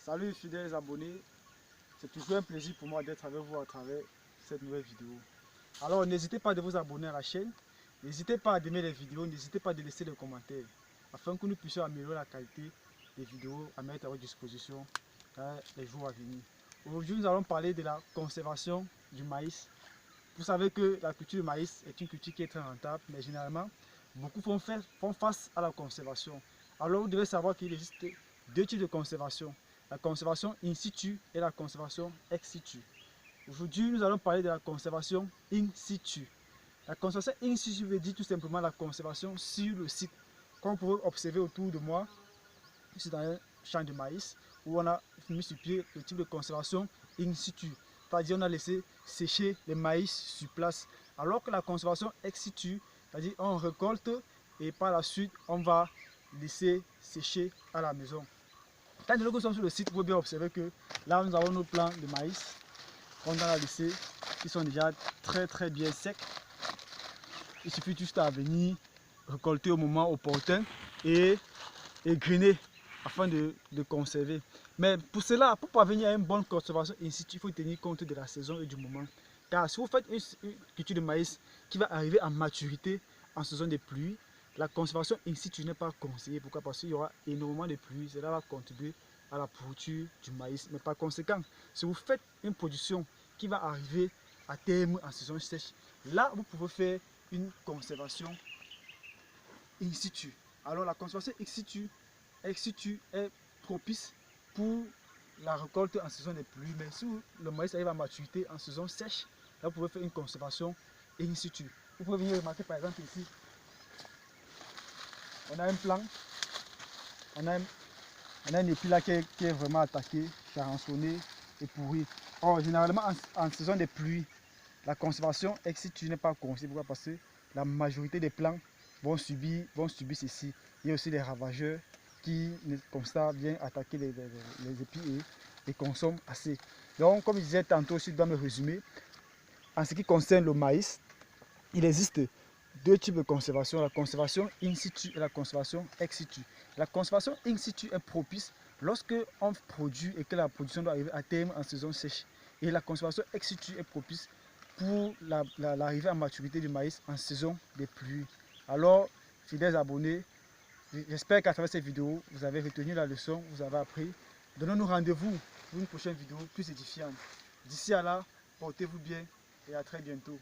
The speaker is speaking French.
Salut fidèles abonnés, c'est toujours un plaisir pour moi d'être avec vous à travers cette nouvelle vidéo. Alors n'hésitez pas de vous abonner à la chaîne, n'hésitez pas à aimer les vidéos, n'hésitez pas de laisser des commentaires afin que nous puissions améliorer la qualité des vidéos à mettre à votre disposition dans les jours à venir. Aujourd'hui nous allons parler de la conservation du maïs. Vous savez que la culture du maïs est une culture qui est très rentable, mais généralement beaucoup font face à la conservation. Alors vous devez savoir qu'il existe deux types de conservation. La conservation in situ et la conservation ex situ. Aujourd'hui, nous allons parler de la conservation in situ. La conservation in situ veut dire tout simplement la conservation sur le site. Comme vous pouvez observer autour de moi, ici dans un champ de maïs, où on a mis sur pied le type de conservation in situ. C'est-à-dire on a laissé sécher les maïs sur place. Alors que la conservation ex situ, c'est-à-dire on récolte et par la suite on va laisser sécher à la maison. Quand nous sommes sur le site, vous pouvez bien observer que là nous avons nos plants de maïs qu'on a laissés, qui sont déjà très bien secs. Il suffit juste à venir récolter au moment opportun et griner afin de conserver. Mais pour cela, pour parvenir à une bonne conservation in situ, il faut tenir compte de la saison et du moment. Car si vous faites une culture de maïs qui va arriver à maturité en saison de pluie, la conservation in situ n'est pas conseillée. Pourquoi? Parce qu'il y aura énormément de pluie, cela va contribuer à la pourriture du maïs. Mais par conséquent, si vous faites une production qui va arriver à terme en saison sèche, là vous pouvez faire une conservation in situ. Alors la conservation ex situ est propice pour la récolte en saison des pluies, mais si le maïs arrive à maturité en saison sèche, là vous pouvez faire une conservation in situ. Vous pouvez venir remarquer par exemple ici, on a un plant, on a un épi là qui est vraiment attaqué, charançonné et pourri. Or généralement en saison des pluies, la conservation ex situ n'est pas conseillée. Pourquoi? Parce que la majorité des plants vont subir ceci. Il y a aussi les ravageurs qui, comme ça, viennent attaquer les épis et consomment assez. Donc, comme je disais tantôt aussi dans mes résumés, en ce qui concerne le maïs, il existe deux types de conservation, la conservation in situ et la conservation ex situ. La conservation in situ est propice lorsque on produit et que la production doit arriver à terme en saison sèche. Et la conservation ex situ est propice pour l'arrivée à maturité du maïs en saison des pluies. Alors, fidèles abonnés, j'espère qu'à travers cette vidéo, vous avez retenu la leçon, vous avez appris. Donnons-nous rendez-vous pour une prochaine vidéo plus édifiante. D'ici à là, portez-vous bien et à très bientôt.